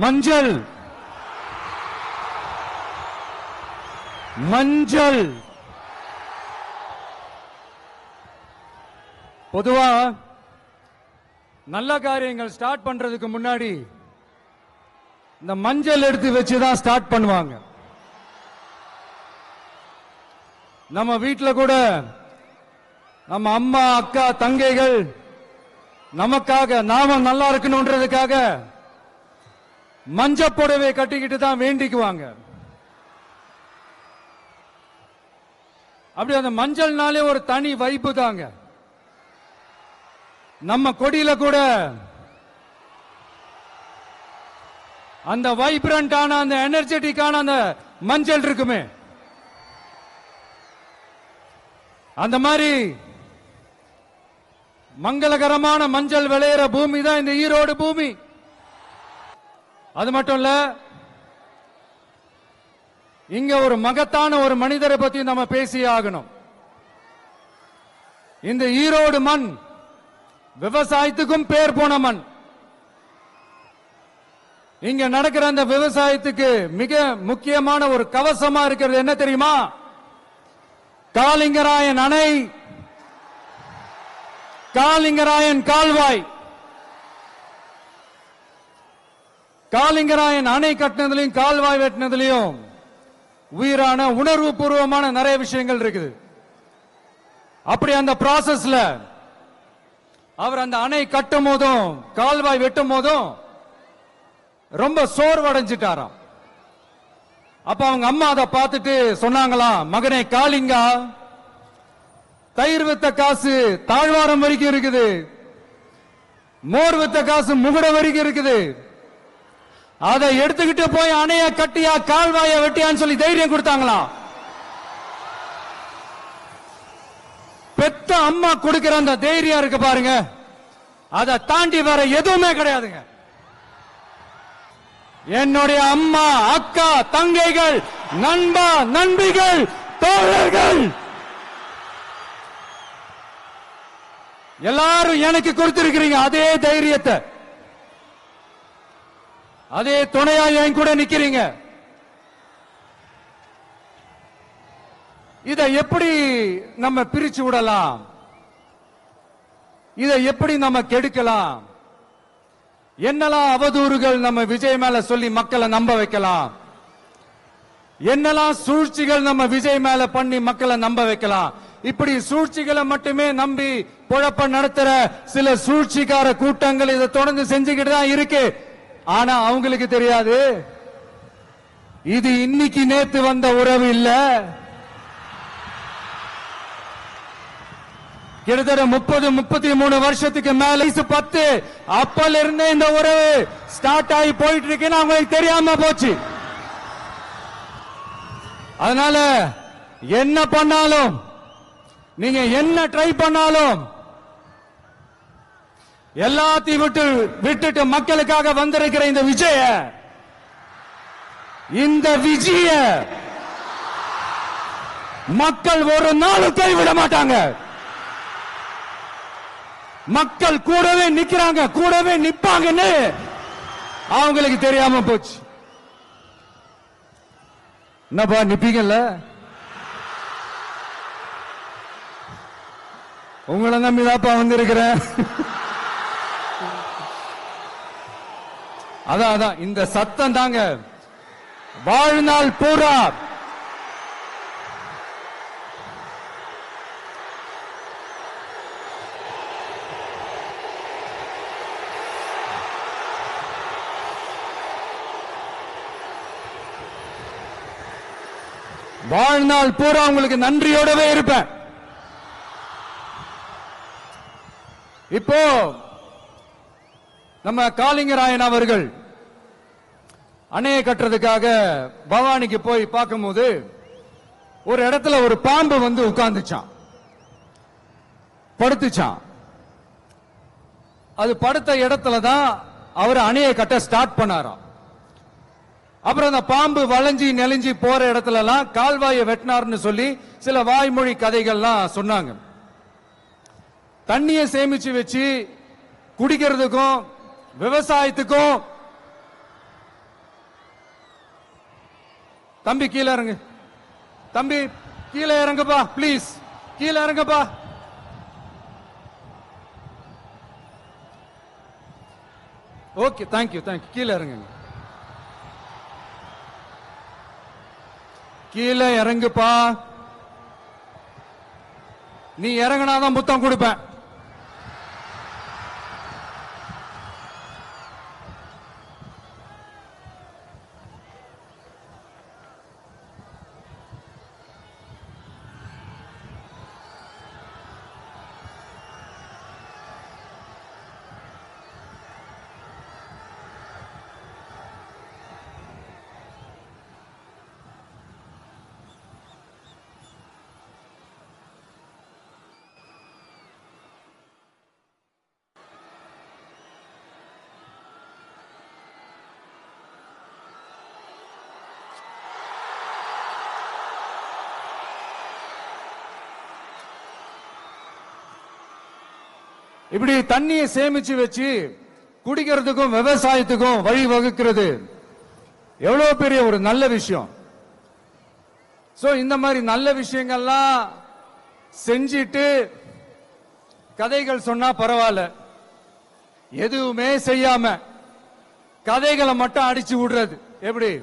மஞ்சள் மஞ்சள் பொதுவா நல்ல காரியங்கள் ஸ்டார்ட் பண்றதுக்கு முன்னாடி இந்த மஞ்சள் எடுத்து வச்சுதான் ஸ்டார்ட் பண்ணுவாங்க. நம்ம வீட்டுல கூட நம்ம அம்மா அக்கா தங்கைகள் நமக்காக நாம நல்லா இருக்கணும்ன்றதுக்காக மஞ்ச புடவை கட்டிக்கிட்டு தான் வேண்டிக்குவாங்க. அப்படி அந்த மஞ்சள்னாலே ஒரு தனி வைப்பு தாங்க. நம்ம கொடியில கூட அந்த வைப்ரண்டான அந்த எனர்ஜெட்டிக்கான அந்த மஞ்சள் இருக்குமே, அந்த மாதிரி மங்களகரமான மஞ்சள் விளையிற பூமி தான் இந்த ஈரோடு பூமி. அது மட்டும் இல்ல, இங்க ஒரு மகத்தான ஒரு மனிதரை பத்தி நம்ம பேசியே ஆகணும். இந்த ஈரோடு மண் விவசாயத்துக்கும் பேர் போன மண். இங்க நடக்கிற அந்த விவசாயத்துக்கு மிக முக்கியமான ஒரு கவசமா இருக்கிறது என்ன தெரியுமா? காலிங்கராயன் அணை, காலிங்கராயன் கால்வாய். காலிங்கராயன் அணை கட்டினதுலயும் கால்வாய் வெட்டினதுலயும் உயிரான உணர்வு பூர்வமான நிறைய விஷயங்கள் இருக்குது. அப்படி அந்த ப்ராசஸ்ல அவர் அந்த அணை கட்டும் போதும் கால்வாய் வெட்டும் போதும் ரொம்ப சோர்வடைஞ்சிட்டாராம். அப்ப அவங்க அம்மா அதை பார்த்துட்டு சொன்னாங்களாம், மகனே காளிங்கா, தயிர் வித்த காசு தாழ்வாரம் வரைக்கும் இருக்குது, மோர் வித்த காசு முகுட வரைக்கும் இருக்குது, அதை எடுத்துக்கிட்டு போய் அணைய கட்டியா கால்வாய வெட்டியான்னு சொல்லி தைரியம் கொடுத்தாங்களாம். பெத்த அம்மா கொடுக்கிற அந்த தைரியம் இருக்கு பாருங்க, அதை தாண்டி வேற எதுவுமே கிடையாதுங்க. என்னுடைய அம்மா அக்கா தங்கைகள் நண்பா நண்பிகள் தோழர்கள் எல்லாரும் எனக்கு கொடுத்திருக்கிறீங்க அதே தைரியத்தை, அதே துணையா என் கூட நிக்கிறீங்க. இதை எப்படி நம்ம பிரிச்சு விடலாம்? இதை எப்படி நம்ம கெடுக்கலாம்? என்னெல்லாம் அவதூறுகள் நம்ம விஜய் மேல சொல்லி மக்களை நம்ப வைக்கலாம்? என்னெல்லாம் சூழ்ச்சிகள் நம்ம விஜய் மேல பண்ணி மக்களை நம்ப வைக்கலாம்? இப்படி சூழ்ச்சிகளை மட்டுமே நம்பி பொழப்ப நடத்துற சில சூழ்ச்சிக்கார கூட்டங்கள் இதை தொடர்ந்து செஞ்சுக்கிட்டு தான் இருக்கு. ஆனா அவங்களுக்கு தெரியாது, இது இன்னைக்கு நேத்து வந்த உறவு இல்ல. கிட்டத்தட்ட 30-33 வருஷத்துக்கு மேல 10 அப்பல இருந்தே இந்த உறவு ஸ்டார்ட் ஆகி போயிட்டு இருக்குன்னு அவங்களுக்கு தெரியாம போச்சு. அதனால என்ன பண்ணாலும், நீங்க என்ன ட்ரை பண்ணாலும், எல்லாத்தையும் விட்டுட்டு மக்களுக்காக வந்திருக்கிற இந்த விஜய மக்கள் ஒரு நாளும் கைவிட மாட்டாங்க. மக்கள் கூடவே நிக்கிறாங்க, கூடவே நிப்பாங்கன்னு அவங்களுக்கு தெரியாம போச்சு. என்னப்பா நிப்பீங்கல்ல? உங்களை நம்பிதாப்பா வந்திருக்கிறேன். அதான் இந்த சத்தம் தாங்க வாழ்நாள் பூரா உங்களுக்கு நன்றியோடவே இருப்பேன். இப்போ நம்ம காளிங்கராயன் அவர்கள் அணையை கட்டுறதுக்காக பவானிக்கு போய் பார்க்கும்போது ஒரு இடத்துல ஒரு பாம்பு வந்து உட்கார்ந்துச்சான், படுத்துச்சான். அது படுத்த இடத்துல தான் அவர் அணையை கட்ட ஸ்டார்ட் பண்ணாராம். அப்புறம் அந்த பாம்பு வளைஞ்சி நெளிஞ்சி போற இடத்துல எல்லாம் கால்வாயை வெட்டினார்னு சொல்லி சில வாய்மொழி கதைகள்லாம் சொன்னாங்க. தண்ணியை சேமிச்சு வச்சு குடிக்கிறதுக்கும் விவசாயத்துக்கும் தம்பி கீழே இறங்கு, தம்பி கீழே இறங்குப்பா, பிளீஸ் கீழே இறங்குப்பா. Okay, thank you thank you. கீழே இறங்குங்க, கீழே இறங்குப்பா. நீ இறங்கினாதான் புத்தம் கொடுப்பேன். இப்படி தண்ணியை சேமிச்சு வச்சு குடிக்கிறதுக்கும் விவசாயத்துக்கும் வழி வகுக்கிறது எவ்வளவு பெரிய ஒரு நல்ல விஷயம். சோ இந்த மாதிரி நல்ல விஷயங்கள்லாம் செஞ்சிட்டு கதைகள் சொன்னா பரவாயில்ல, எதுவுமே செய்யாம கதைகளை மட்டும் அடிச்சு விடுறது எப்படி?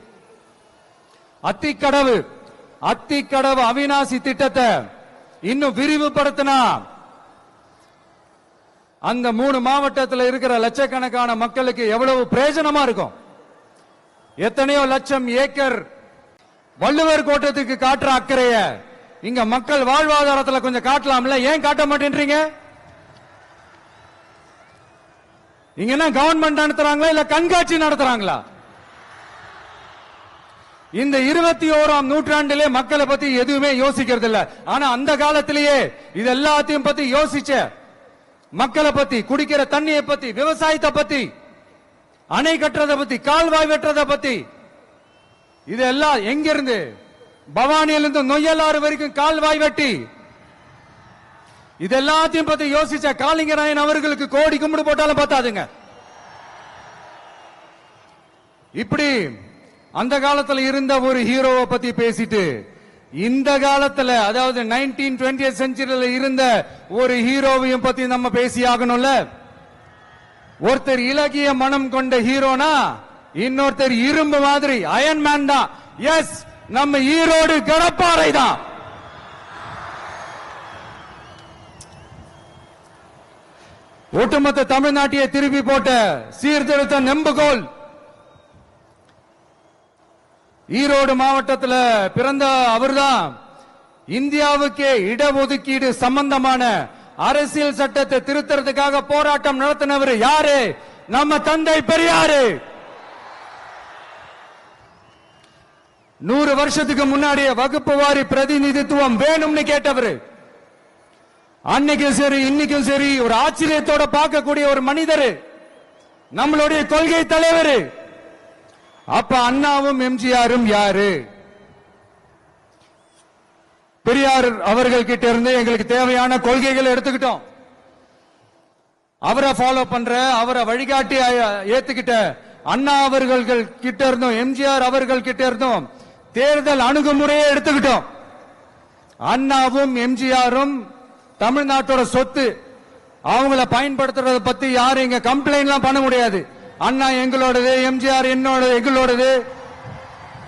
அத்திக்கடவு அவிநாசி திட்டத்தை இன்னும் விரிவுபடுத்தினா அந்த 3 மாவட்டத்தில் இருக்கிற லட்சக்கணக்கான மக்களுக்கு எவ்வளவு பிரயோஜனமா இருக்கும். எத்தனையோ லட்சம் ஏக்கர் வள்ளுவர் கோட்டத்துக்கு காட்டுற அக்கறைய இங்க மக்கள் வாழ்வாதாரத்தில் கொஞ்சம் காட்டலாம்ல, ஏன் காட்ட மாட்டேன்றீங்க? இங்க என்ன கவர்மெண்ட் நடத்துறாங்களா இல்ல கண்காட்சி நடத்துறாங்களா? இந்த 21ஆம் நூற்றாண்டிலே மக்களை பத்தி எதுவுமே யோசிக்கிறது இல்ல. ஆனா அந்த காலத்திலேயே இது எல்லாத்தையும் பத்தி யோசிச்ச, மக்களை பத்தி, குடிக்கிற தண்ணியை பத்தி, விவசாயத்தை பத்தி, அணை கட்டுறதை பத்தி, கால்வாய் வெட்டுறதை பத்தி, இதெல்லாம் எங்கிருந்து? பவானியிலிருந்து நொய்யலாறு வரைக்கும் கால்வாய் வெட்டி இதெல்லாத்தையும் பத்தி யோசிச்ச காளிங்கராயன் அவர்களுக்கு கோடி கும்பிடு போட்டாலும் பார்த்தாதுங்க. இப்படி அந்த காலத்துல இருந்த ஒரு ஹீரோவை பத்தி பேசிட்டு இந்த காலத்துல, அதாவது 1920th செஞ்சுரியில இருந்த ஒரு ஹீரோவையும் பத்தி நம்ம பேசி ஆகணும்ல. ஒருத்தர் இலகிய மனம் கொண்ட ஹீரோனா இன்னொருத்தர் இரும்பு மாதிரி அயன் மேன் தான். எஸ், நம்ம ஈரோடு கடப்பாறை தான். ஒட்டுமொத்த தமிழ்நாட்டையே திருப்பி போட்ட சீர்திருத்த நெம்புகோல் ஈரோடு மாவட்டத்தில் பிறந்த அவர்தான். இந்தியாவுக்கே இடஒதுக்கீடு சம்பந்தமான அரசியல் சட்டத்தை திருத்தறதுக்காக போராட்டம் நடத்தினவர் யாரு? நம்ம தந்தை பெரியாரு. 100 வருஷத்துக்கு முன்னாடியே வகுப்பு வாரி பிரதிநிதித்துவம் வேணும்னு கேட்டவர். அன்னைக்கும் சரி இன்னைக்கும் சரி ஒரு ஆச்சரியத்தோட பார்க்கக்கூடிய ஒரு மனிதர், நம்மளுடைய கொள்கை தலைவர். அப்ப அண்ணாவும் எம்ஜிஆரும் யாரு? பெரியார் அவர்கள் கிட்ட இருந்து எங்களுக்கு தேவையான கொள்கைகளை எடுத்துக்கிட்டோம். அவரை ஃபாலோ பண்ற, அவரை வழிகாட்டி ஏத்துக்கிட்ட அண்ணா அவர்கள் கிட்ட இருந்தோம், எம்ஜிஆர் அவர்கள் கிட்ட இருந்தோம் தேர்தல் அணுகுமுறையை எடுத்துக்கிட்டோம். அண்ணாவும் எம்ஜிஆரும் தமிழ்நாட்டோட சொத்து. அவங்கள பயன்படுத்துறத பத்தி யாரும் இங்க கம்ப்ளைண்ட் பண்ண முடியாது. அண்ணா எங்களோடது, எம்ஜிஆர் எங்களோடது,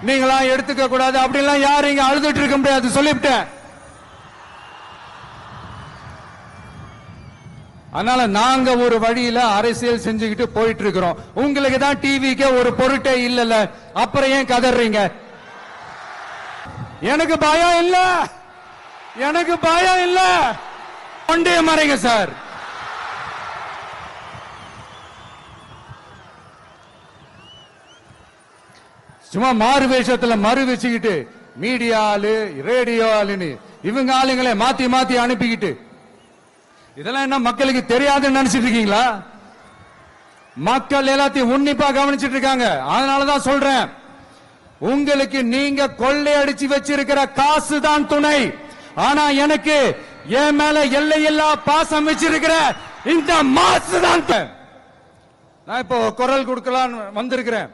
நீங்களா எடுத்துக்க கூடாது அப்படிலாம் யாரும் இங்க அழுதுட்டு இருக்க முடியாது, சொல்லிவிட்டேன். அதனால நாங்க ஒரு வழியில அரசியல் செஞ்சுக்கிட்டு போயிட்டு இருக்கிறோம். உங்களுக்கு தான் டிவிக்கு ஒரு பொருட்டே இல்லல, அப்புறம் ஏன் கதறீங்க? எனக்கு பயம் இல்ல, எனக்கு பயம் இல்ல. கொண்டே மறைங்க சார். சும்மா மாறு வேஷத்துல மறு வச்சுக்கிட்டு மீடியா ஆளு, ரேடியோ ஆளுன்னு இவங்க ஆளுங்களை மாத்தி மாத்தி அனுப்பிக்கிட்டு, இதெல்லாம் என்ன மக்களுக்கு தெரியாதுன்னு நினைச்சிட்டு இருக்கீங்களா? மக்கள் எல்லாத்தையும் உன்னிப்பா கவனிச்சிட்டு இருக்காங்க. அதனாலதான் சொல்றேன், உங்களுக்கு நீங்க கொள்ளையடிச்சு வச்சிருக்கிற காசு தான் துணை. ஆனா எனக்கு என் மேல எல்லையில்லா பாசம் வச்சிருக்கிற இந்த மாசு தான். நான் இப்போ குரல் கொடுக்கலாம் வந்திருக்கிறேன்.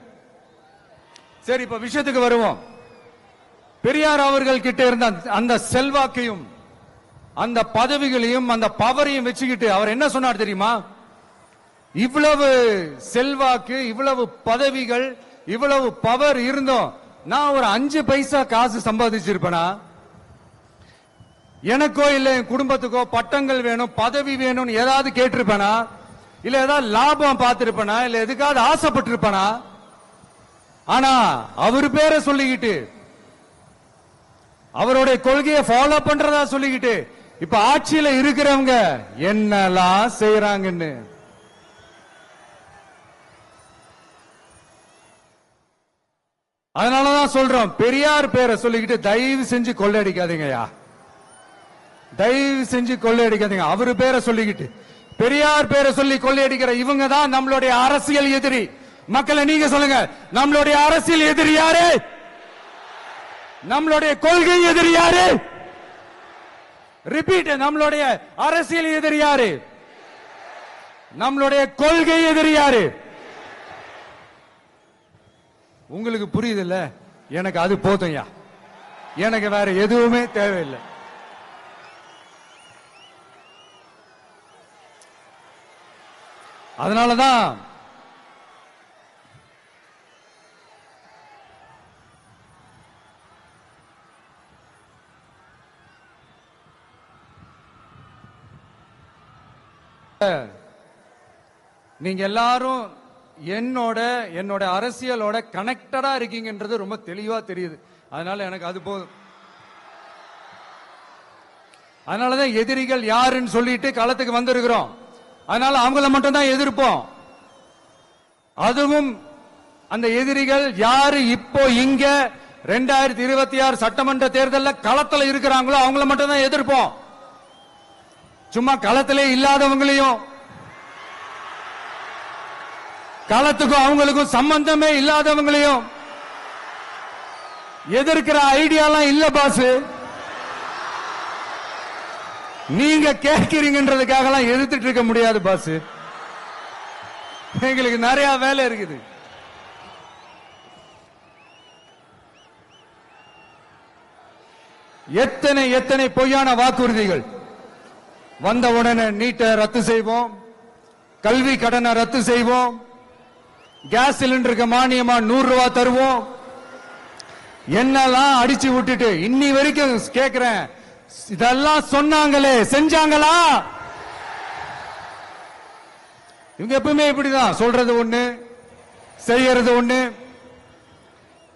சரி, இப்ப விஷயத்துக்கு வருவோம். பெரியார் அவர்கள் கிட்ட இருந்த அந்த செல்வாக்கையும் அந்த பதவிகளையும் அந்த பவரையும் வச்சுக்கிட்டு அவர் என்ன சொன்னார் தெரியுமா? இவ்வளவு செல்வாக்கு, இவ்வளவு பதவிகள், இவ்வளவு பவர் இருந்தோம், நான் ஒரு 5 பைசா காசு சம்பாதிச்சிருப்பேனா? எனக்கோ இல்ல என் குடும்பத்துக்கோ பட்டங்கள் வேணும், பதவி வேணும்னு ஏதாவது கேட்டிருப்பேனா? இல்ல ஏதாவது லாபம் பார்த்திருப்பேனா? இல்ல எதுக்காவது ஆசைப்பட்டிருப்பேனா? ஆனா அவர் பேரை சொல்லிக்கிட்டு, அவருடைய கொள்கையை ஃபாலோ பண்றதா சொல்லிக்கிட்டு இப்ப ஆட்சியில இருக்கிறவங்க என்னெல்லாம் செய்யறாங்கன்னு. அதனாலதான் சொல்றோம், பெரியார் பேரை சொல்லிக்கிட்டு தயவு செஞ்சு கொள்ளையடிக்காதீங்கயா, தயவு செஞ்சு கொள்ளையடிக்காதீங்க. அவரு பேரை சொல்லிக்கிட்டு பெரியார் பேரை சொல்லி கொள்ளையடிக்கிற இவங்க தான் நம்மளுடைய அரசியல் எதிரி. மக்களை நீங்க சொல்லுங்க, நம்மளுடைய அரசியல் எதிரி யாரு? நம்மளுடைய கொள்கை எதிரி யாரு? ரிப்பீட், நம்மளுடைய அரசியல் எதிரி யாரு? நம்மளுடைய கொள்கை எதிரி யாரு? உங்களுக்கு புரியுது இல்ல? எனக்கு அது போதும்யா, எனக்கு வேற எதுவுமே தேவையில்லை. அதனாலதான் நீங்க எல்லாரும் என்னோட அரசியலோட கனெக்டடா இருக்கீங்கன்றது ரொம்ப தெளிவா தெரியுது. அதனால எனக்கு அது போதும். அதனாலதான் எதிரிகள் யாருன்னு சொல்லிட்டு களத்துக்கு வந்திருக்கிறோம். அதனால அவங்கள மட்டும் தான் எதிர்ப்போம். அதுவும் அந்த எதிரிகள் யாரு இப்போ இங்க 2026 சட்டமன்ற தேர்தலில் களத்துல இருக்கிறாங்களோ அவங்கள மட்டும் தான் எதிர்ப்போம். சும்மா களத்திலே இல்லாதவங்களையும், களத்துக்கும் அவங்களுக்கும் சம்பந்தமே இல்லாதவங்களையும் எதிர்க்கிற ஐடியாலாம் இல்ல பாஸ். நீங்க கேட்கிறீங்கன்றதுக்காக எதிர்த்துட்டு இருக்க முடியாது பாஸ். எங்களுக்கு நிறைய வேலை இருக்குது. எத்தனை எத்தனை பொய்யான வாக்குறுதிகள். வந்த உடனே நீட்டை ரத்து செய்வோம், கல்வி கடனை ரத்து செய்வோம், கேஸ் சிலிண்டருக்கு மானியமா 100 ரூபாய் தருவோம், என்னெல்லாம் அடிச்சு விட்டுட்டு இன்னி வரைக்கும் கேட்கிறேன், இதெல்லாம் சொன்னாங்களே செஞ்சாங்களா? இவங்க எப்பவுமே இப்படிதான், சொல்றது ஒண்ணு செய்யறது ஒண்ணு.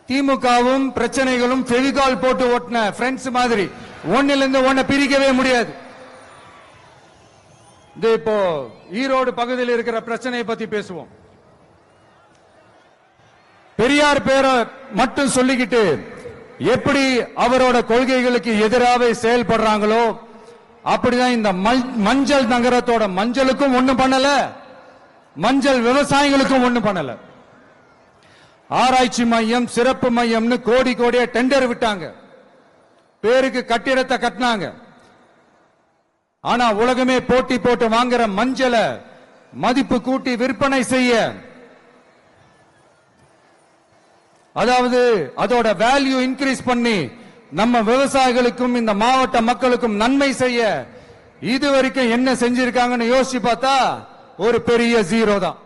திமுகவும் பிரச்சனைகளும் ஃபெவிகால் போட்டு ஓட்டின ஃப்ரெண்ட்ஸ் மாதிரி ஒன்னில இருந்து ஒன்ன பிரிக்கவே முடியாது. இப்போ ஈரோடு பகுதியில் இருக்கிற பிரச்சனையை பத்தி பேசுவோம். பெரியார் பேரை மட்டும் சொல்லிக்கிட்டு எப்படி அவரோட கொள்கைகளுக்கு எதிராக செயல்படுறாங்களோ அப்படிதான் இந்த மஞ்சள் நகரத்தோட மஞ்சளுக்கும் ஒண்ணும் பண்ணல, மஞ்சள் விவசாயிகளுக்கும் ஒண்ணும் பண்ணல. ஆராய்ச்சி மையம், சிறப்பு மையம்னு கோடி கோடியா டெண்டர் விட்டாங்க, பேருக்கு கட்டிடத்தை கட்டினாங்க. ஆனா உலகமே போட்டி போட்டு வாங்குற மஞ்சளை மதிப்பு கூட்டி விற்பனை செய்ய, அதாவது அதோட வேல்யூ இன்கிரீஸ் பண்ணி நம்ம விவசாயிகளுக்கும் இந்த மாவட்ட மக்களுக்கும் நன்மை செய்ய இதுவரைக்கும் என்ன செஞ்சிருக்காங்கன்னு யோசிச்சு பார்த்தா ஒரு பெரிய ஜீரோ தான்.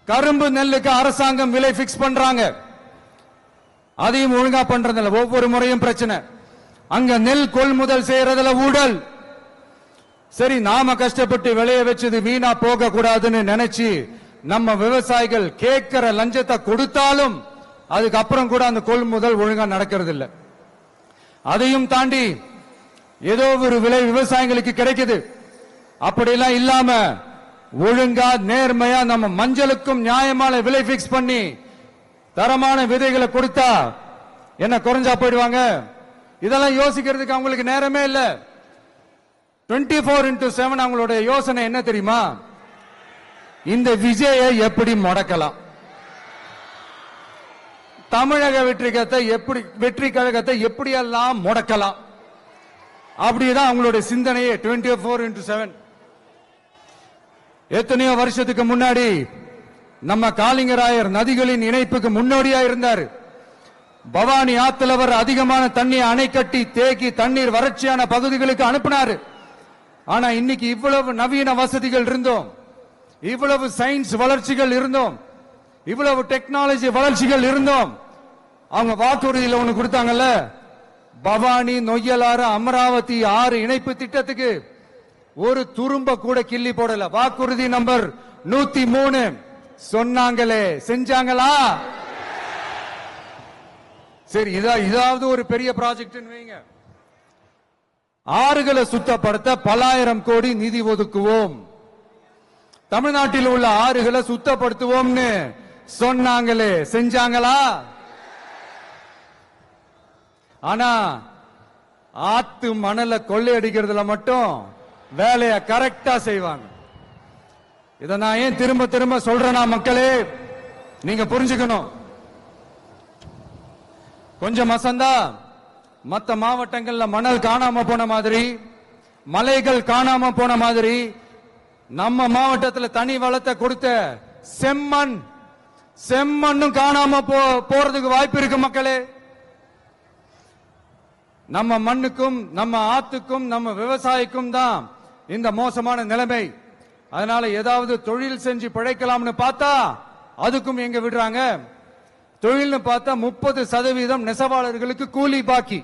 கரும்பு நெல்லுக்கு அரசாங்கம் விலை பிக்ஸ் பண்றாங்க, அதையும் ஒழுங்கா பண்றதில்ல, ஒவ்வொரு முறையும் பிரச்சனை. அங்க நெல் கொள்முதல் செய்யறதுல ஊழல். சரி, நாம கஷ்டப்பட்டு விளைய வச்சது வீணா போக கூடாதுன்னு நினைச்சு நம்ம விவசாயிகள் கேட்கிற லஞ்சத்தை கொடுத்தாலும் அதுக்கப்புறம் கூட அந்த கொள்முதல் ஒழுங்கா நடக்கிறது இல்ல. அதையும் தாண்டி ஏதோ ஒரு விலை விவசாயிகளுக்கு கிடைக்குது. அப்படியெல்லாம் இல்லாம ஒழுங்கா நேர்மையா நம்ம மஞ்சளுக்கும் நியாயமான விலை பிக்ஸ் பண்ணி தரமான விதைகளை கொடுத்தா என்ன குறைஞ்சா போயிடுவாங்க? இதெல்லாம் யோசிக்கிறதுக்கு அவங்களுக்கு நேரமே இல்ல. 24x7 அவங்களுடைய யோசனை என்ன தெரியுமா? இந்த விஜயை எப்படி முடக்கலாம், தமிழக வெற்றி கழகத்தை எப்படியெல்லாம் முடக்கலாம், அப்படிதான் அவங்களுடைய சிந்தனையே 24x7. எத்தனையோ வருஷத்துக்கு முன்னாடி நம்ம காளிங்கராயர் நதிகளின் இணைப்புக்கு முன்னோடியா இருந்தார். பவானி ஆத்துல வர அதிகமான தண்ணி அணை கட்டி தேக்கி தண்ணீர் வறட்சியான பகுதிகளுக்கு அனுப்பினாரு. ஆனா இன்னைக்கு இவ்வளவு நவீன வசதிகள் இருந்தோம், இவ்வளவு சயின்ஸ் வளர்ச்சிகள் இருந்தோம், இவ்வளவு டெக்னாலஜி வளர்ச்சிகள் இருந்தோம், அவங்க வாக்குறுதியில் ஒண்ணு கொடுத்தாங்கல்ல, பவானி நொய்யலாறு அமராவதி 6 இணைப்பு திட்டத்துக்கு ஒரு துரும்ப கூட கிள்ளி போடல. வாக்குறுதி நம்பர் 103 சொன்னாங்களே, செஞ்சாங்களா? சரி, இதாவது ஒரு பெரிய ப்ராஜெக்ட் வைங்க. ஆறுகளை சுத்தப்படுத்த பல ஆயிரம் கோடி நிதி ஒதுக்குவோம், தமிழ்நாட்டில் உள்ள ஆறுகளை சுத்தப்படுத்துவோம்னு சொன்னாங்களே, செஞ்சாங்களா? ஆனா ஆத்து மணலை கொள்ளையடிக்கிறதுல மட்டும் வேலைய கரெக்டா செய்வாங்க. இதை நான் ஏன் திரும்ப திரும்ப சொல்றேன்னா, மக்களே நீங்க புரிஞ்சுக்கணும். கொஞ்சம் மசந்தா மற்ற மாவட்டங்கள்ல மணல் காணாம போன மாதிரி, மலைகள் காணாம போன மாதிரி, நம்ம மாவட்டத்தில் தனி வளத்தை கொடுத்த செம்மண்ணும் காணாம போறதுக்கு வாய்ப்பு இருக்கு மக்களே. நம்ம மண்ணுக்கும் நம்ம ஆத்துக்கும் நம்ம விவசாயிக்கும் தான் இந்த மோசமான நிலைமை. அதனால ஏதாவது தொழில் செஞ்சு பிழைக்கலாம்னு பார்த்தா அதுக்கும் எங்க விடுறாங்க. தொழில்னு பார்த்தா 30% நெசவாளர்களுக்கு கூலி பாக்கி.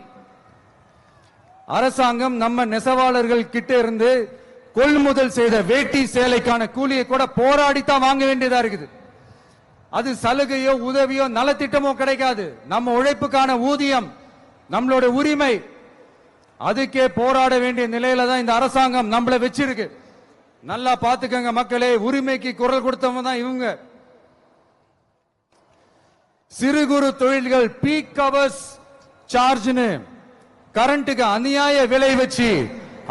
அரசாங்கம் நம்ம நெசவாளர்கள் கிட்ட இருந்து கொள்முதல் செய்த வேட்டி சேலைக்கான கூலியை கூட போராடித்தான் வாங்க வேண்டியதா இருக்குது. அது சலுகையோ உதவியோ நலத்திட்டமோ கிடைக்காது. நம்ம உழைப்புக்கான ஊதியம், நம்மளோட உரிமை, அதுக்கே போராட வேண்டிய நிலையில தான் இந்த அரசாங்கம் நம்மள வச்சிருக்கு. நல்லா பாத்துக்கங்க மக்களே, உரிமைக்கு குரல் கொடுத்தவங்க தான் இவங்க. சிறு குறு தொழில்கள் பீக் ஹவர்ஸ் சார்ஜ்னு கரண்ட்டுக்கு அநியாய விலை வச்சு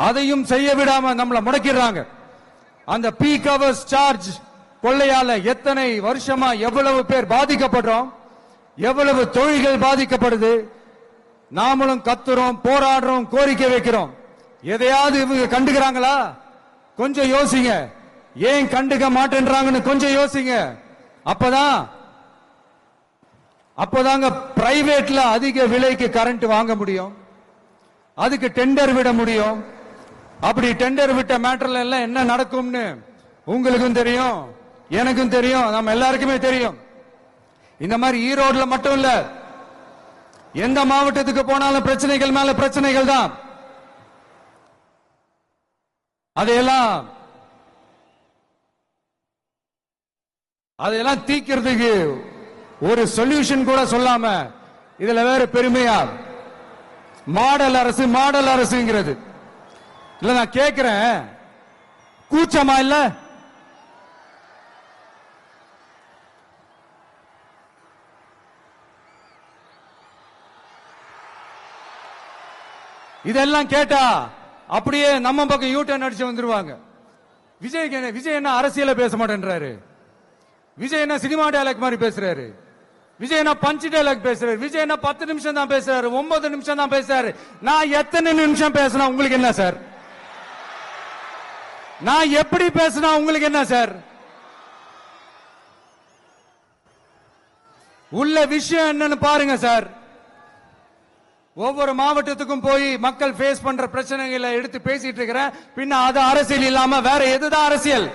அதையும் செய்ய விடாம நம்மள முடக்கிறாங்க. அந்த பீக் ஹவர்ஸ் சார்ஜ் கொள்ளையால எத்தனை வருஷமா எவ்வளவு பேர் பாதிக்கப்படுறோம், எவ்வளவு தொழில்கள் பாதிக்கப்படுது. நாமளும் கத்துறோம், போராடுறோம், கோரிக்கை வைக்கிறோம். எதையாவது இவங்க கண்டுக்கிறாங்களா? கொஞ்சம் யோசிங்க. ஏன் கண்டுக்க மாட்டேன்றாங்கன்னு கொஞ்சம் யோசிங்க. அப்பதாங்க பிரைவேட்ல அதிக விலைக்கு கரண்ட் வாங்க முடியும், அதுக்கு டெண்டர் விட முடியும். அப்படி டெண்டர் விட்ட மேட்டர்ல எல்லாம் என்ன நடக்கும்னு உங்களுக்கும் தெரியும், எனக்கும் தெரியும், நம்ம எல்லாருக்குமே தெரியும். இந்த மாதிரி ஈரோடுல மட்டும் இல்ல, எந்த மாவட்டத்துக்கு போனாலும் பிரச்சனைகள் மேல பிரச்சனைகள் தான். அதையெல்லாம் தீக்கிறதுக்கு ஒரு சொல்யூஷன் கூட சொல்லாம இதுல வேற பெருமையா மாடல் அரசுங்கிறது இல்ல. நான் கேட்கிறேன், கூச்சமா இல்ல? இதெல்லாம் கேட்டா அப்படியே நம்ம பக்கம் யூட்டர்ன் அடிச்சு வந்துருவாங்க. விஜய் என்ன அரசியல பேச மாட்டேன்றாரு, விஜய் என்ன சினிமா டயலாக் மாதிரி பேசுறாரு, விஜய் என்ன பஞ்ச் டயலாக் பேசுறாரு, விஜய் என்ன 10 நிமிஷம் தான் பேசுறாரு, 9 நிமிஷம் தான் பேசுறாரு. நான் எத்தனை நிமிஷம் பேசினா உங்களுக்கு என்ன சார்? நான் எப்படி பேசினா உங்களுக்கு என்ன சார்? உள்ள விஷயம் என்னன்னு பாருங்க சார். ஒவ்வொரு மாவட்டத்துக்கும் போய் மக்கள் ஃபேஸ் பண்ற பிரச்சனைகளை எடுத்து பேசிட்டு இருக்கிறேன். பின்ன அது அரசியல் இல்லாம வேற எதுதான் அரசியல்?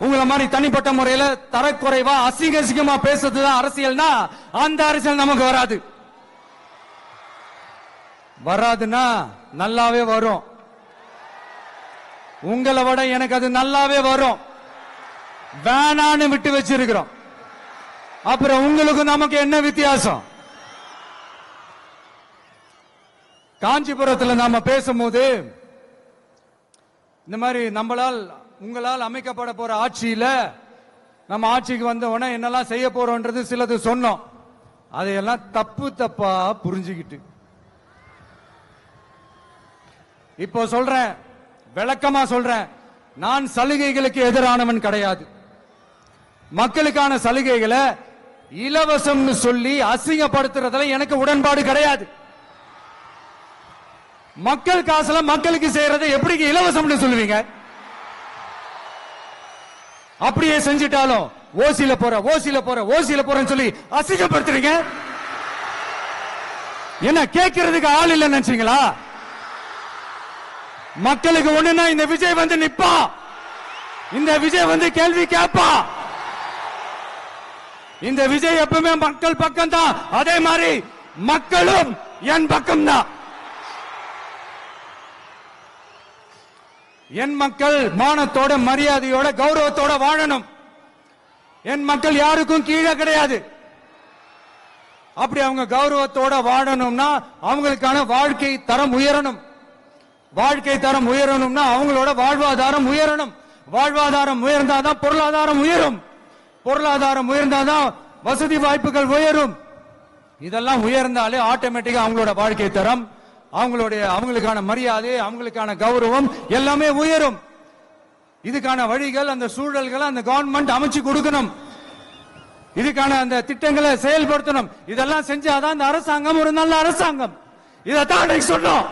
உங்களை மாதிரி தனிப்பட்ட முறையில தரக்குறைவா அசிங்கமா பேசுறதுதான் அரசியல்னா அந்த அரசியல் நமக்கு வராதுன்னா நல்லாவே வரும். உங்களை விட எனக்கு அது நல்லாவே வரும். வேணான்னு விட்டு வச்சிருக்கிறோம். அப்புறம் உங்களுக்கு நமக்கு என்ன வித்தியாசம்? காஞ்சிபுரத்தில் நாம பேசும்போது இந்த மாதிரி உங்களால் அமைக்கப்பட போற ஆட்சியில நம்ம ஆட்சிக்கு வந்த உடனே என்னெல்லாம் செய்ய போறோம்ன்றது சிலது சொன்னோம். அதையெல்லாம் தப்பா புரிஞ்சுக்கிட்டு இப்போ சொல்றேன், விளக்கமா சொல்றேன். நான் சலுகைகளுக்கு எதிரானவன் கிடையாது. மக்களுக்கான சலுகைகளை இலவசம்னு சொல்லி அசிங்கப்படுத்துறதுல எனக்கு உடன்பாடு கிடையாது. மக்கள் காசுல மக்களுக்கு செய்யறதை எப்படி இலவசம்னு சொல்லுவீங்க? அப்படியே செஞ்சிட்டாலும் ஓசியில போறேன்னு சொல்லி அசிங்கப்படுத்துறீங்க. என்ன கேட்கறதுக்கு ஆள் இல்ல நினைச்சீங்களா? மக்களுக்கு ஒண்ணுன்னா இந்த விஜய் வந்து நிப்பா, இந்த விஜய் வந்து கேள்வி கேட்பா. இந்த விஜய் எப்பவுமே மக்கள் பக்கம் தான், அதே மாதிரி மக்களும் என் பக்கம் தான். என் மக்கள் மானத்தோட மரியாதையோட கௌரவத்தோட வாழணும். என் மக்கள் யாருக்கும் கீழே கிடையாது. அப்படி அவங்க கௌரவத்தோட வாழணும்னா அவங்களுக்கான வாழ்க்கை தரம் உயரணும். வாழ்க்கை தரம் உயரணும்னா அவங்களோட வாழ்வாதாரம் உயரணும். வாழ்வாதாரம் உயர்ந்தாதான் பொருளாதாரம் உயரும். பொருளாதாரம் உயர்ந்தாதான் வசதி வாய்ப்புகள் உயரும். இதெல்லாம் உயர்ந்தாலே ஆட்டோமேட்டிக்கா அவங்களோட வாழ்க்கை தரம், அவங்களுக்கான மரியாதை, அவங்களுக்கான கௌரவம் எல்லாமே உயரும். இதுக்கான வழிகள், அந்த சூழல்களை அந்த கவர்மெண்ட் அமைச்சு கொடுக்கணும். இதுக்கான அந்த திட்டங்களை செயல்படுத்தணும். இதெல்லாம் செஞ்சாதான் அந்த அரசாங்கம் ஒரு நல்ல அரசாங்கம். இதைத்தான் சொன்னோம்.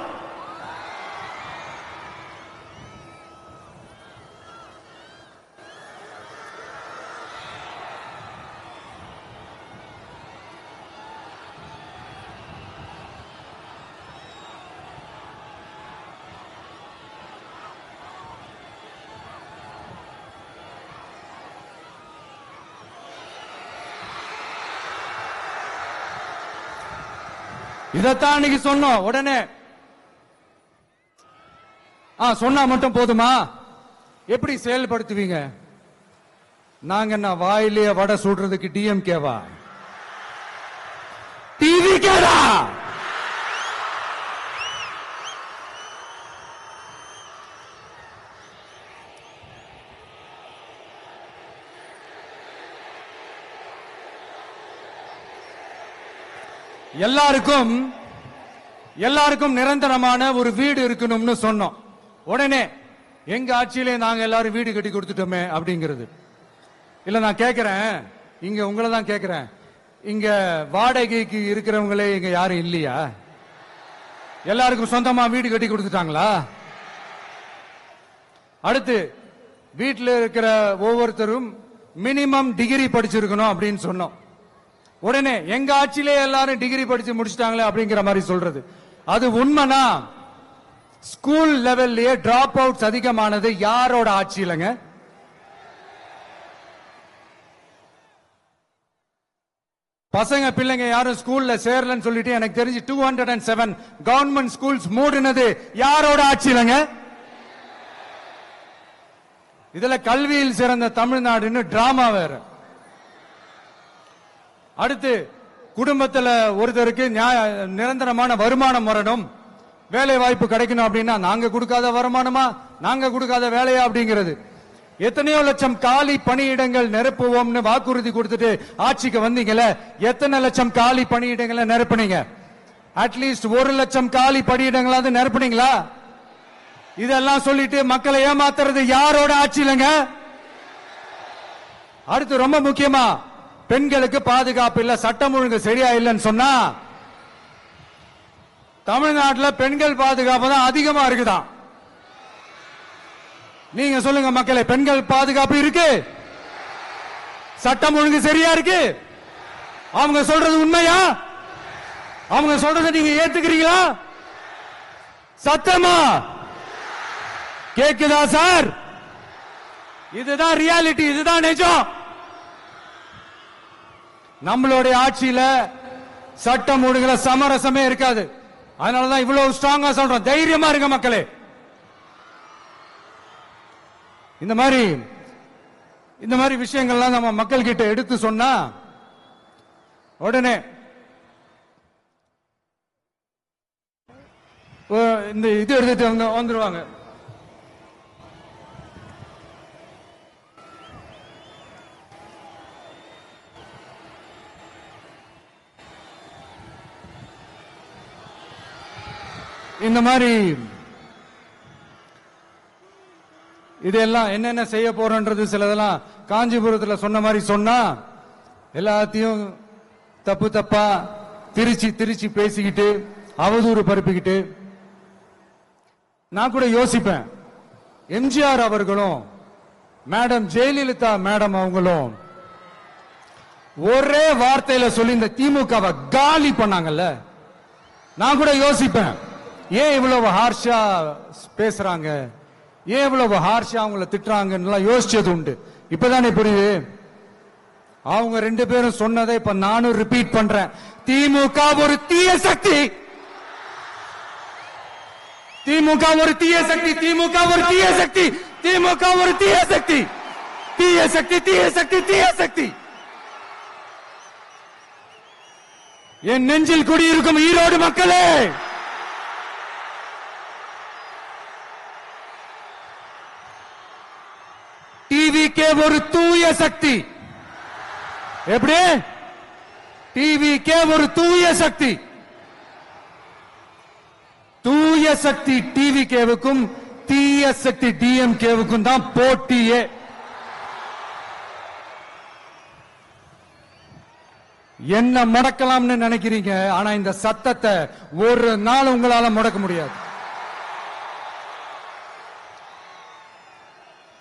இதத்தான் அன்னைக்கு சொன்னோம். உடனே சொன்னா மட்டும் போதுமா? எப்படி செயல்படுத்துவீங்க? நாங்க என்ன வாயிலேயே வடை சுடுறதுக்கு டிஎம்கேவா, டிவிகேடா? எல்லாருக்கும் நிரந்தரமான ஒரு வீடு இருக்கணும்னு சொன்னோம். உடனே எங்க ஆட்சியிலே நாங்க எல்லாரும் வீடு கட்டி கொடுத்துட்டோமே அப்படிங்கிறது இல்ல. நான் கேட்கிறேன், இங்க உங்களை தான் கேட்கிறேன், இங்க வாடகைக்கு இருக்கிறவங்களே இங்க யாரும் இல்லையா? எல்லாருக்கும் சொந்தமா வீடு கட்டி கொடுத்துட்டாங்களா? அடுத்து வீட்டில் இருக்கிற ஒவ்வொருத்தரும் மினிமம் டிகிரி படிச்சிருக்கணும் அப்படின்னு சொன்னோம். உடனே எங்க ஆட்சியிலே எல்லாரும் டிகிரி படிச்சு முடிச்சிட்டாங்களே அப்படிங்கிற மாதிரி சொல்றது அது உண்மைனா? ஸ்கூல் லெவல்லயே டிராப் அவுட்ஸ் அதிகமானது யாரோட ஆட்சியிலங்க? பசங்க பிள்ளைங்க யாரும் ஸ்கூல்ல சேரலன்னு சொல்லிட்டு எனக்கு தெரிஞ்சு 207 கவர்மெண்ட் ஸ்கூல்ஸ் மூடினது யாரோட ஆட்சியிலங்க? இதுல கல்வியில் சிறந்த தமிழ்நாடுன்னு டிராமா வேற. அடுத்து குடும்பத்தில் ஒருத்தருக்கு நிரந்தரமான வருமானம் வரணும், வேலை வாய்ப்பு கிடைக்கணும் அப்படின்னா நாங்க கொடுக்காத வருமானமா, நாங்க கொடுக்காத வேலையா அப்படிங்கிறது. எத்தனையோ லட்சம் காலி பணியிடங்கள் நிரப்புவோம்னு வாக்குறுதி கொடுத்துட்டு ஆட்சிக்கு வந்தீங்கல்ல, எத்தனை லட்சம் காலி பணியிடங்களை நிரப்புனீங்க? அட்லீஸ்ட் 1 லட்சம் காலி பணியிடங்களாவது நிரப்புனீங்களா? இதெல்லாம் சொல்லிட்டு மக்களை ஏமாத்துறது யாரோட ஆட்சியிலங்க? அடுத்து ரொம்ப முக்கியமா, பெண்களுக்கு பாதுகாப்பு இல்ல, சட்டம் ஒழுங்கு சரியா இல்லைன்னு சொன்னா தமிழ்நாட்டில் பெண்கள் பாதுகாப்பு தான் அதிகமா இருக்குதான். நீங்க சொல்லுங்க மக்களே, பெண்கள் பாதுகாப்பு இருக்கு? சட்டம் ஒழுங்கு சரியா இருக்கு? அவங்க சொல்றது உண்மையா? அவங்க சொல்றதை நீங்க ஏத்துக்கிறீங்களா? சத்தமா கேக்குதா சார்? இதுதான் ரியாலிட்டி, இதுதான் நிஜம். நம்மளுடைய ஆட்சியில சட்டம் ஒழுங்குல சமரசமே இருக்காது. அதனாலதான் இவ்வளவு ஸ்ட்ராங்கா சொல்றோம், தைரியமா இருங்க மக்களே. இந்த மாதிரி விஷயங்கள்லாம் நம்ம மக்கள் கிட்ட எடுத்து சொன்னா உடனே இந்த இது எடுத்துட்டு வந்துருவாங்க. இந்த மாதிரி இதெல்லாம் என்னென்ன செய்ய போறோன்றது சிலதெல்லாம் காஞ்சிபுரத்தில் சொன்ன மாதிரி சொன்னா எல்லாத்தையும் தப்பா திருச்சி பேசிக்கிட்டு அவதூறு பரப்பிக்கிட்டு. நான் கூட யோசிப்பேன், எம்ஜிஆர் அவர்களும் மேடம் ஜெயலலிதா மேடம் அவங்களும் ஒரே வார்த்தையில சொல்லி இந்த திமுகவை காலி பண்ணாங்கல்ல, நான் கூட யோசிப்பேன், ஏன் இவ்வளவு ஹார்ஷா பேசுறாங்க, ஏன் இவ்வளவு ஹார்ஷா அவங்கள திட்டுறாங்கன்னு யோசிச்சது உண்டு. இப்பதானே புரியுது. அவங்க ரெண்டு பேரும் சொன்னதை இப்ப நானும் ரிப்பீட் பண்றேன். திமுக ஒரு தீய சக்தி, திமுக ஒரு தீய சக்தி, திமுக ஒரு தீய சக்தி, திமுக ஒரு தீய சக்தி, தீய சக்தி, தீய சக்தி, தீய சக்தி. என் நெஞ்சில் குடியிருக்கும் ஈரோடு மக்களே, டிவிகே ஒரு தூய சக்தி. எப்படி? டிவிகே ஒரு தூய சக்தி. தூய சக்தி டிவிகேவுக்கும் தீய சக்தி டிஎம்கேவுக்கும் தான் போட்டியே. என்ன முடக்கலாம்னு நினைக்கிறீங்க, ஆனா இந்த சத்தத்தை ஒரு நாள் உங்களால முடக்க முடியாது.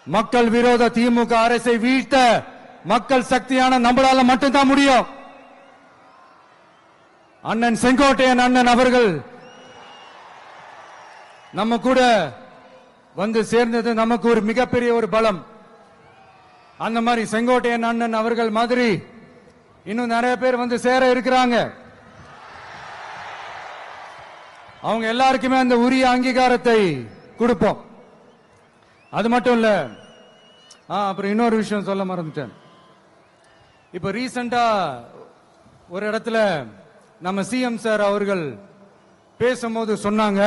மக்கள் விரோத திமுக அரசை வீழ்த்த மக்கள் சக்தியான நம்மளால மட்டும்தான் முடியும். அண்ணன் செங்கோட்டையன் அண்ணன் அவர்கள் நம்ம கூட வந்து சேர்ந்தது நமக்கு ஒரு மிகப்பெரிய ஒரு பலம். அந்த மாதிரி செங்கோட்டையன் அண்ணன் அவர்கள் மாதிரி இன்னும் நிறைய பேர் வந்து சேர இருக்கிறாங்க. அவங்க எல்லாருக்குமே அந்த உரிய அங்கீகாரத்தை கொடுப்போம். அது மட்டும் இல்ல, அப்புறம் இன்னொரு விஷயம் சொல்ல மறந்துட்டேன். இப்ப ரீசெண்டா ஒரு இடத்துல நம்ம சிஎம் சார் அவர்கள் பேசும்போது சொன்னாங்க,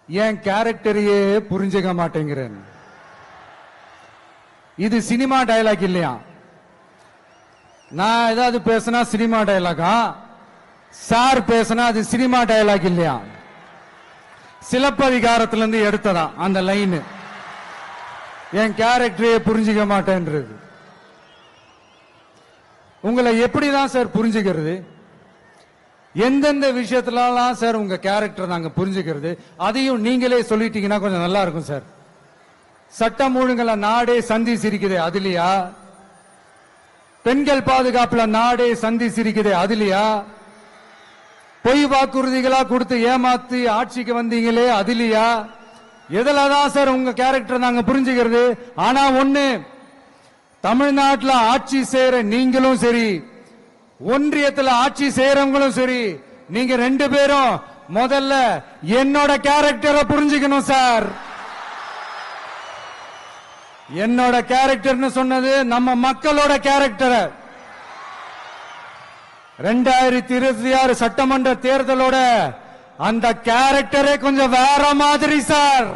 என் கேரக்டரையே புரிஞ்சுக்க மாட்டேங்கிறேன். இது சினிமா டயலாக் இல்லையா? நான் ஏதாவது பேசினா சினிமா டயலாகா? சார் பேசினா அது சினிமா டயலாக் இல்லையா? சிலப்பதிகாரத்திலிருந்து எடுத்ததா அந்த லைன். என் கேரக்டரையே புரிஞ்சுக்க மாட்டேன்றது. உங்களை எப்படிதான் சார் புரிஞ்சுக்கிறது? எந்தெந்த விஷயத்துலாம் சார் உங்க கேரக்டர் நாங்க புரிஞ்சுக்கிறது? அதையும் நீங்களே சொல்லிட்டீங்கன்னா கொஞ்சம் நல்லா இருக்கும் சார். சட்டம் ஒழுங்குல நாடே சந்தி சிரிக்குது, அதுலயா? பெண்கள் பாதுகாப்புல நாடே சந்தி சிரிக்குது, அதுலயா? பொய் வாக்குறுதிகளா கொடுத்து ஏமாத்தி ஆட்சிக்கு வந்தீங்களே, அதுலயா? எதுலதான் சார் உங்க கேரக்டர் நாங்க புரிஞ்சுக்கிறது? ஆனா ஒண்ணு, தமிழ்நாட்டில் ஆட்சி செய்யற நீங்களும் சரி, ஒன்றியத்தில் ஆட்சி செய்யறவங்களும் சரி, நீங்க ரெண்டு பேரும் முதல்ல என்னோட கேரக்டரை புரிஞ்சுக்கணும் சார். என்னோட கேரக்டர்னு சொன்னது நம்ம மக்களோட கேரக்டர். 2026 சட்டமன்ற தேர்தலோட அந்த கேரக்டரே கொஞ்சம் வேற மாதிரி சார்.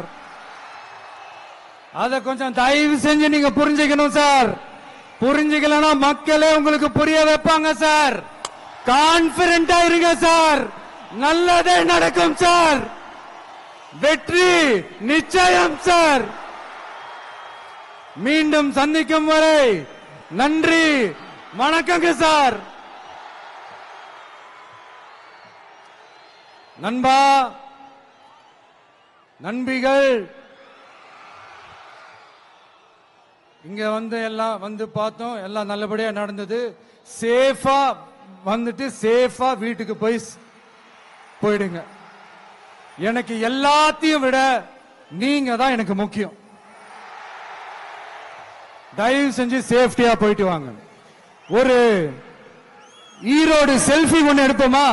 அத கொஞ்சம் தயவு செஞ்சு நீங்க புரிஞ்சுக்கணும் சார். புரிஞ்சுக்கலன்னா மக்களே உங்களுக்கு புரிய வைப்பாங்க சார். கான்பிடென்டா இருங்க சார், நல்லதே நடக்கும் சார். வெற்றி நிச்சயம் சார். மீண்டும் சந்திக்கும் வரை நன்றி, வணக்கங்க சார். நண்பா, நண்பிகள், இங்க வந்து எல்லாம் வந்து பார்த்தோம், எல்லாம் நல்லபடியா நடந்தது. சேஃபா வந்துட்டு சேஃபா வீட்டுக்கு போயிடுங்க. எனக்கு எல்லாத்தையும் விட நீங்க தான் எனக்கு முக்கியம். தயவு செஞ்சு சேஃப்டியா போயிட்டு வாங்க. ஒரு ஈரோடு செல்ஃபி ஒன்னு எடுப்போமா?